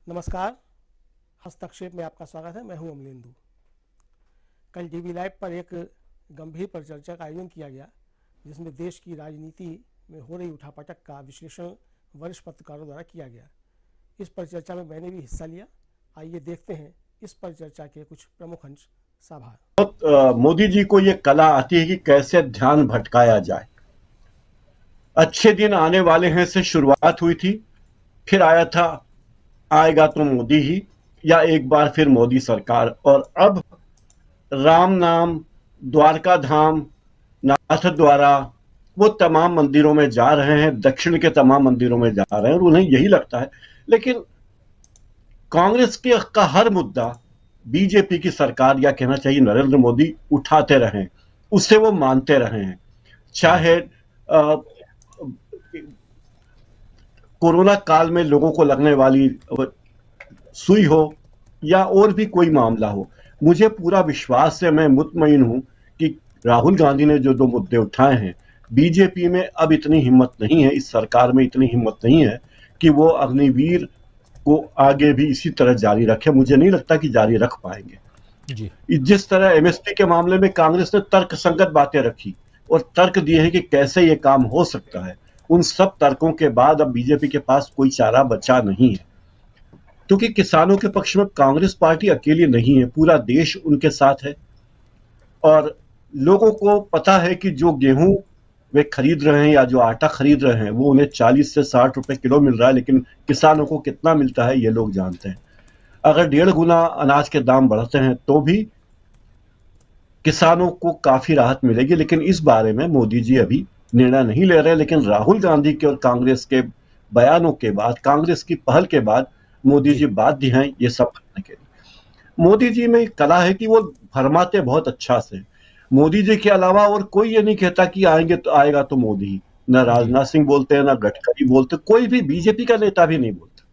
नमस्कार। हस्तक्षेप में आपका स्वागत है। मैं हूं अमलेंदु। कल टीवी लाइव पर एक गंभीर परिचर्चा का आयोजन किया गया, जिसमें देश की राजनीति में हो रही उठापटक का विश्लेषण वरिष्ठ पत्रकारों द्वारा किया गया। इस परिचर्चा में मैंने भी हिस्सा लिया। आइए देखते हैं इस परिचर्चा के कुछ प्रमुख अंश। साभार। मोदी जी को ये कला आती है कि कैसे ध्यान भटकाया जाए। अच्छे दिन आने वाले हैं से शुरुआत हुई थी, फिर आया था आएगा तो मोदी ही, या एक बार फिर मोदी सरकार, और अब राम नाम, द्वारका धाम, नाथ द्वारा, वो तमाम मंदिरों में जा रहे हैं, दक्षिण के तमाम मंदिरों में जा रहे हैं और उन्हें यही लगता है। लेकिन कांग्रेस का हर मुद्दा बीजेपी की सरकार, या कहना चाहिए नरेंद्र मोदी, उठाते रहे, उससे वो मानते रहे हैं। चाहे कोरोना काल में लोगों को लगने वाली सुई हो या और भी कोई मामला हो, मुझे पूरा विश्वास है, मैं मुतमईन हूं कि राहुल गांधी ने जो दो मुद्दे उठाए हैं, बीजेपी में अब इतनी हिम्मत नहीं है, इस सरकार में इतनी हिम्मत नहीं है कि वो अग्निवीर को आगे भी इसी तरह जारी रखे। मुझे नहीं लगता कि जारी रख पाएंगे जी। जिस तरह एमएसपी के मामले में कांग्रेस ने तर्कसंगत बातें रखी और तर्क दिए हैं कि कैसे ये काम हो सकता है, उन सब तर्कों के बाद अब बीजेपी के पास कोई चारा बचा नहीं है, क्योंकि किसानों के पक्ष में कांग्रेस पार्टी अकेली नहीं है, पूरा देश उनके साथ है। और लोगों को पता है कि जो गेहूं वे खरीद रहे हैं या जो आटा खरीद रहे हैं, वो उन्हें 40 से 60 रुपए किलो मिल रहा है, लेकिन किसानों को कितना मिलता है ये लोग जानते हैं। अगर 1.5 गुना अनाज के दाम बढ़ते हैं तो भी किसानों को काफी राहत मिलेगी, लेकिन इस बारे में मोदी जी अभी निर्णय नहीं ले रहे। लेकिन राहुल गांधी के और कांग्रेस के बयानों के बाद, कांग्रेस की पहल के बाद मोदी जी बाध्य हैं ये सब करने के लिए। मोदी जी में कला है कि वो फरमाते बहुत अच्छा से। मोदी जी के अलावा और कोई ये नहीं कहता कि आएंगे तो आएगा तो मोदी ही। न राजनाथ सिंह बोलते हैं, न गडकरी बोलते, कोई भी बीजेपी का नेता भी नहीं बोलता।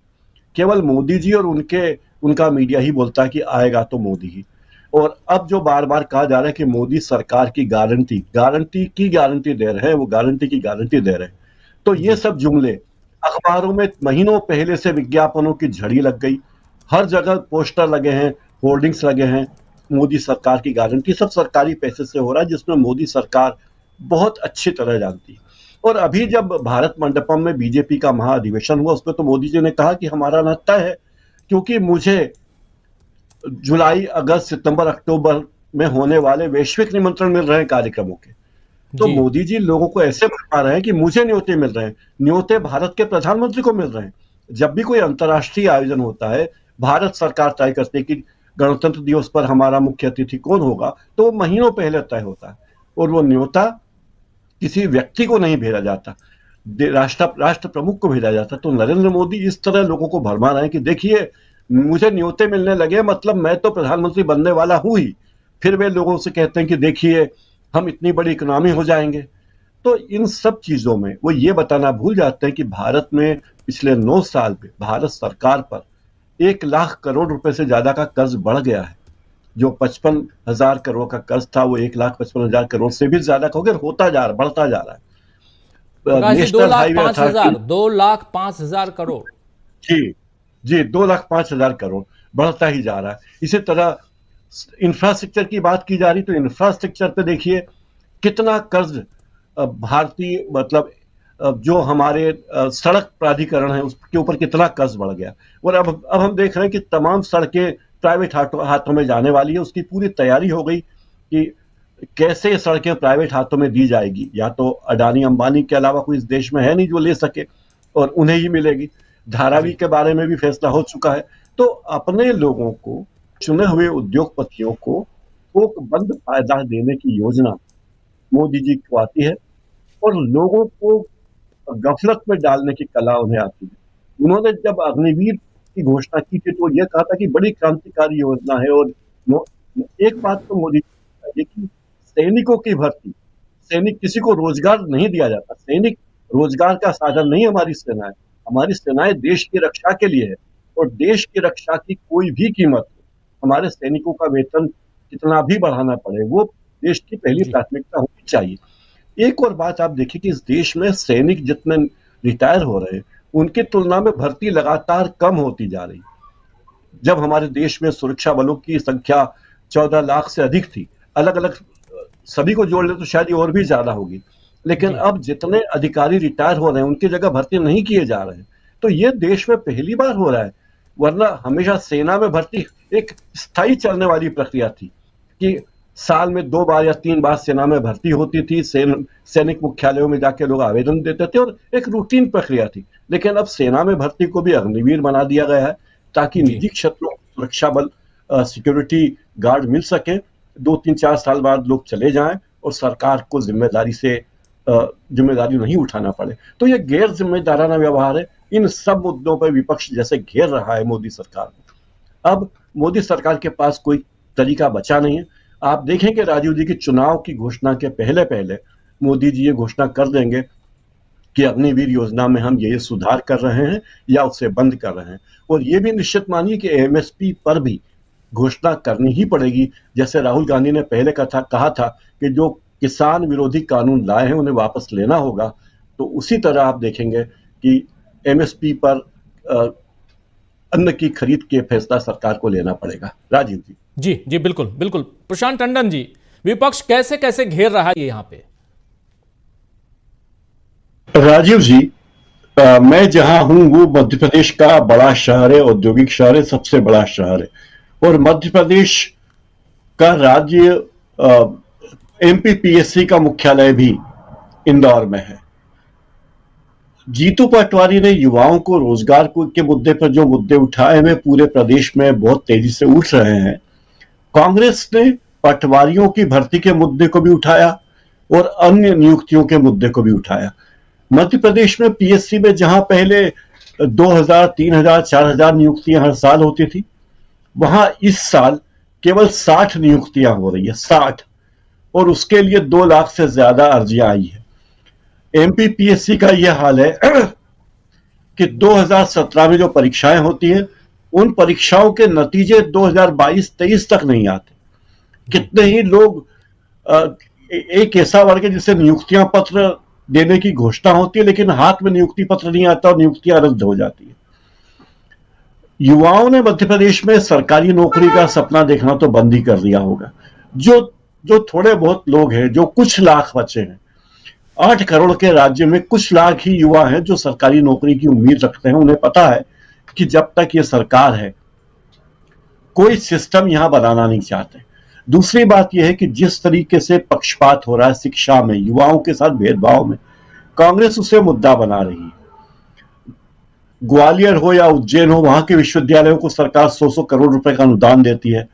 केवल मोदी जी और उनका मीडिया ही बोलता है कि आएगा तो मोदी ही। और अब जो बार बार कहा जा रहा है कि मोदी सरकार की गारंटी दे रहे हैं, वो गारंटी की गारंटी दे रहे हैं, तो ये सब जुमले अखबारों में महीनों पहले से विज्ञापनों की झड़ी लग गई। हर जगह पोस्टर लगे हैं, होर्डिंग्स लगे हैं, मोदी सरकार की गारंटी। सब सरकारी पैसे से हो रहा है, जिसमें मोदी सरकार बहुत अच्छी तरह जानती है। और अभी जब भारत मंडपम में बीजेपी का महाअधिवेशन हुआ, उसमें तो मोदी जी ने कहा कि हमारा न तय है, क्योंकि मुझे जुलाई, अगस्त, सितंबर, अक्टूबर में होने वाले वैश्विक निमंत्रण मिल रहे हैं कार्यक्रमों के। तो मोदी जी लोगों को ऐसे बता रहे हैं कि मुझे न्योते मिल रहे हैं, न्योते भारत के प्रधानमंत्री को मिल रहे हैं। जब भी कोई अंतर्राष्ट्रीय आयोजन होता है, भारत सरकार तय करती है कि गणतंत्र दिवस पर हमारा मुख्य अतिथि कौन होगा, तो महीनों पहले तय होता है और वो न्योता किसी व्यक्ति को नहीं भेजा जाता, राष्ट्र प्रमुख को भेजा जाता। तो नरेंद्र मोदी इस तरह लोगों को भरमा रहे हैं कि देखिए मुझे न्योते मिलने लगे, मतलब मैं तो प्रधानमंत्री बनने वाला हूं ही। फिर वे लोगों से कहते हैं कि देखिए हम इतनी बड़ी इकोनॉमी हो जाएंगे। तो इन सब चीजों में वो ये बताना भूल जाते हैं कि भारत में पिछले 9 साल में भारत सरकार पर 1 लाख करोड़ रुपए से ज्यादा का कर्ज बढ़ गया है। जो 55,000 करोड़ का कर्ज था, वो 1,55,000 करोड़ से भी ज्यादा का हो गया, बढ़ता जा रहा है। नेशनल हाईवे अथॉरिटी 2,05,000 करोड़, जी 2,05,000 करोड़ बढ़ता ही जा रहा है। इसी तरह इंफ्रास्ट्रक्चर की बात की जा रही, तो इंफ्रास्ट्रक्चर पे देखिए कितना कर्ज भारतीय, मतलब जो हमारे सड़क प्राधिकरण है उसके ऊपर कितना कर्ज बढ़ गया। और अब हम देख रहे हैं कि तमाम सड़कें प्राइवेट हाथों में जाने वाली है। उसकी पूरी तैयारी हो गई कि कैसे ये सड़कें प्राइवेट हाथों में दी जाएगी। या तो अडानी अंबानी के अलावा कोई इस देश में है नहीं जो ले सके, और उन्हें ही मिलेगी। धारावी के बारे में भी फैसला हो चुका है। तो अपने लोगों को, चुने हुए उद्योगपतियों को बंद फायदा देने की योजना मोदी जी को आती है और लोगों को गफलत में डालने की कला उन्हें आती है। उन्होंने जब अग्निवीर की घोषणा की थी तो यह कहा था कि बड़ी क्रांतिकारी योजना है। और एक बात तो मोदी जी कि सैनिकों की भर्ती, सैनिक किसी को रोजगार नहीं दिया जाता, सैनिक रोजगार का साधन नहीं। हमारी सेनाएं देश की रक्षा के लिए है, और देश की रक्षा की कोई भी कीमत, हमारे सैनिकों का वेतन कितना भी बढ़ाना पड़े, वो देश की पहली प्राथमिकता होनी चाहिए। एक और बात आप देखिए कि इस देश में सैनिक जितने रिटायर हो रहे हैं, उनकी तुलना में भर्ती लगातार कम होती जा रही। जब हमारे देश में सुरक्षा बलों की संख्या 14 लाख से अधिक थी, अलग अलग सभी को जोड़ ले तो शायद ये और भी ज्यादा होगी, लेकिन अब जितने अधिकारी रिटायर हो रहे हैं उनकी जगह भर्ती नहीं किए जा रहे हैं। तो ये देश में पहली बार हो रहा है, वरना हमेशा सेना में भर्ती एक स्थायी चलने वाली प्रक्रिया थी कि साल में 2 बार या 3 बार सेना में भर्ती होती थी, सैनिक मुख्यालयों में जाके लोग आवेदन देते थे और एक रूटीन प्रक्रिया थी। लेकिन अब सेना में भर्ती को भी अग्निवीर बना दिया गया है ताकि निजी क्षेत्रों सुरक्षा बल सिक्योरिटी गार्ड मिल सके, 2-3-4 साल बाद लोग चले जाएं और सरकार को जिम्मेदारी नहीं उठाना पड़े। तो ये गैर जिम्मेदाराना व्यवहार है। इन सब मुद्दों पर विपक्ष जैसे घेर रहा है मोदी सरकार को। अब मोदी सरकार के पास कोई तरीका बचा नहीं है। आप देखें कि राजीव जी की चुनाव की घोषणा के पहले पहले मोदी जी ये घोषणा कर देंगे कि अग्निवीर योजना में हम ये सुधार कर रहे हैं या उसे बंद कर रहे हैं, और ये भी निश्चित मानिए कि एमएसपी पर भी घोषणा करनी ही पड़ेगी। जैसे राहुल गांधी ने पहले कहा था कि जो किसान विरोधी कानून लाए हैं उन्हें वापस लेना होगा, तो उसी तरह आप देखेंगे कि एमएसपी पर अन्न की खरीद के फैसला सरकार को लेना पड़ेगा। राजीव जी। जी बिल्कुल बिल्कुल। प्रशांत टंडन जी, विपक्ष कैसे कैसे घेर रहा है यहाँ पे? राजीव जी, मैं जहां हूं वो मध्य प्रदेश का बड़ा शहर है, औद्योगिक शहर है, सबसे बड़ा शहर है, और मध्य प्रदेश का राज्य एमपीपीएससी का मुख्यालय भी इंदौर में है। जीतू पटवारी ने युवाओं को रोजगार के मुद्दे पर जो मुद्दे उठाए हुए पूरे प्रदेश में बहुत तेजी से उठ रहे हैं। कांग्रेस ने पटवारियों की भर्ती के मुद्दे को भी उठाया और अन्य नियुक्तियों के मुद्दे को भी उठाया। मध्य प्रदेश में पीएससी में जहां पहले 2000, 3000, 4000 नियुक्तियां हर साल होती थी, वहां इस साल केवल 60 नियुक्तियां हो रही है, 60, और उसके लिए 2 लाख से ज्यादा अर्जियां आई है। एमपीपीएससी का यह हाल है कि 2017 में जो परीक्षाएं होती हैं उन परीक्षाओं के नतीजे 2022-23 तक नहीं आते। कितने ही लोग, एक ऐसा वर्ग है जिसे नियुक्तियां पत्र देने की घोषणा होती है लेकिन हाथ में नियुक्ति पत्र नहीं आता और नियुक्तियां रद्द हो जाती है। युवाओं ने मध्य प्रदेश में सरकारी नौकरी का सपना देखना तो बंद ही कर दिया होगा। जो थोड़े बहुत लोग हैं, जो कुछ लाख बचे हैं, 8 करोड़ के राज्य में कुछ लाख ही युवा हैं जो सरकारी नौकरी की उम्मीद रखते हैं। उन्हें पता है कि जब तक ये सरकार है कोई सिस्टम यहां बनाना नहीं चाहते। दूसरी बात यह है कि जिस तरीके से पक्षपात हो रहा है शिक्षा में, युवाओं के साथ भेदभाव में, कांग्रेस उसे मुद्दा बना रही है। ग्वालियर हो या उज्जैन हो, वहां के विश्वविद्यालयों को सरकार 100 करोड़ रुपए का अनुदान देती है,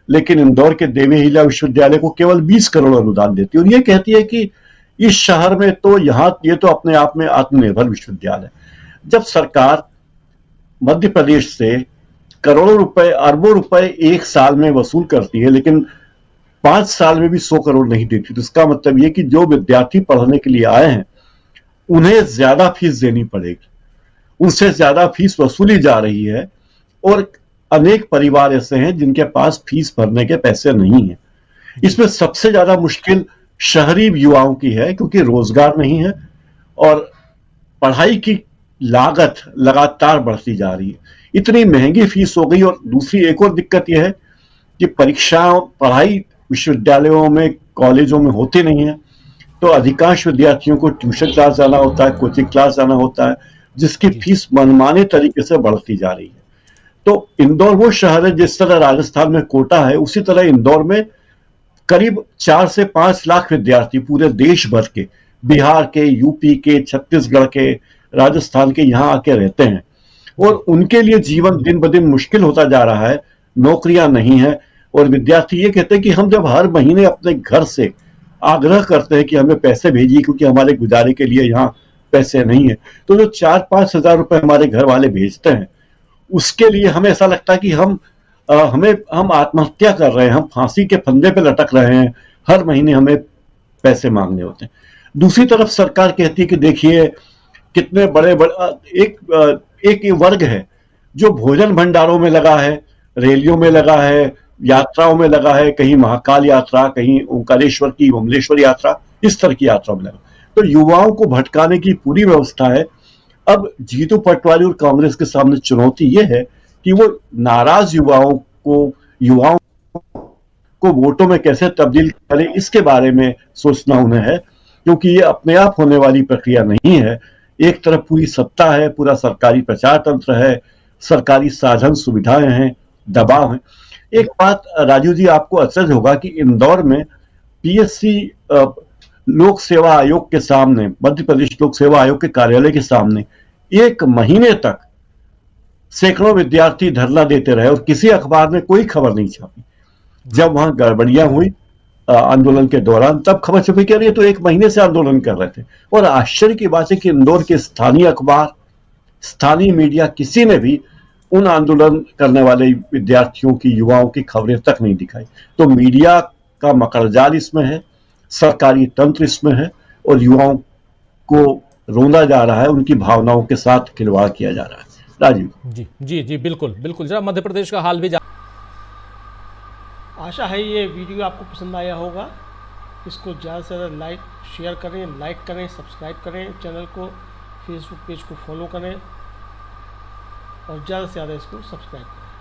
लेकिन इंदौर के देवी अहिल्या विश्वविद्यालय को केवल 20 करोड़ अनुदान देती है, और यह कहती है कि इस शहर में तो ये तो अपने आप में आत्मनिर्भर विश्वविद्यालय। जब सरकार मध्य प्रदेश से करोड़ों रुपए, अरबों रुपए एक साल में वसूल करती है लेकिन 5 साल में भी 100 करोड़ नहीं देती, तो इसका मतलब यह कि जो विद्यार्थी पढ़ने के लिए आए हैं उन्हें ज्यादा फीस देनी पड़ेगी, उनसे ज्यादा फीस वसूली जा रही है, और अनेक परिवार ऐसे हैं जिनके पास फीस भरने के पैसे नहीं है। इसमें सबसे ज्यादा मुश्किल शहरी युवाओं की है क्योंकि रोजगार नहीं है और पढ़ाई की लागत लगातार बढ़ती जा रही है। इतनी महंगी फीस हो गई, और दूसरी एक और दिक्कत यह है कि पढ़ाई विश्वविद्यालयों में, कॉलेजों में होती नहीं है, तो अधिकांश विद्यार्थियों को ट्यूशन क्लास जाना होता है, कोचिंग क्लास जाना होता है, जिसकी फीस मनमाने तरीके से बढ़ती जा रही है। तो इंदौर वो शहर है, जिस तरह राजस्थान में कोटा है उसी तरह इंदौर में करीब 4 से 5 लाख विद्यार्थी पूरे देश भर के, बिहार के, यूपी के, छत्तीसगढ़ के, राजस्थान के यहाँ आके रहते हैं, और उनके लिए जीवन दिन ब दिन मुश्किल होता जा रहा है। नौकरियां नहीं है, और विद्यार्थी ये कहते हैं कि हम जब हर महीने अपने घर से आग्रह करते हैं कि हमें पैसे भेजिए क्योंकि हमारे गुजारे के लिए यहाँ पैसे नहीं है, तो जो 4-5 हजार रुपए हमारे घर वाले भेजते हैं उसके लिए हमें ऐसा लगता है कि हम आत्महत्या कर रहे हैं, हम फांसी के फंदे पे लटक रहे हैं, हर महीने हमें पैसे मांगने होते हैं। दूसरी तरफ सरकार कहती है कि देखिए कितने बड़े एक वर्ग है जो भोजन भंडारों में लगा है, रैलियों में लगा है, यात्राओं में लगा है, कहीं महाकाल यात्रा, कहीं ओंकारेश्वर की बमलेश्वर यात्रा, इस तरह की यात्रा में लगा। तो युवाओं को भटकाने की पूरी व्यवस्था है। अब जीतू पटवारी और कांग्रेस के सामने चुनौती यह है कि वो नाराज युवाओं को वोटों में कैसे तब्दील करें, इसके बारे में सोचना उन्हें है, क्योंकि ये अपने आप होने वाली प्रक्रिया नहीं है। एक तरफ पूरी सत्ता है, पूरा सरकारी प्रचार तंत्र है, सरकारी साधन सुविधाएं हैं, दबाव है। एक बात राजू जी, आपको अचरज होगा कि इंदौर में पीएससी लोक सेवा आयोग के सामने, मध्य प्रदेश लोक सेवा आयोग के कार्यालय के सामने 1 महीने तक सैकड़ों विद्यार्थी धरना देते रहे और किसी अखबार में कोई खबर नहीं छपी। जब वहां गड़बड़ियां हुई आंदोलन के दौरान, तब खबर छपी कि अरे तो 1 महीने से आंदोलन कर रहे थे। और आश्चर्य की बात है कि इंदौर के स्थानीय अखबार, स्थानीय मीडिया, किसी ने भी उन आंदोलन करने वाले विद्यार्थियों की, युवाओं की खबरें तक नहीं दिखाई। तो मीडिया का मकड़जाल इसमें है, सरकारी तंत्र इसमें है, और युवाओं को रोना जा रहा है, उनकी भावनाओं के साथ खिलवाड़ किया जा रहा है। राजीव जी जी जी, बिल्कुल बिल्कुल। जरा मध्य प्रदेश का हाल भी आशा है ये वीडियो आपको पसंद आया होगा। इसको ज़्यादा से ज़्यादा शेयर करें, लाइक करें, सब्सक्राइब करें चैनल को, फेसबुक पेज को फॉलो करें और ज़्यादा से ज़्यादा इसको सब्सक्राइब करें।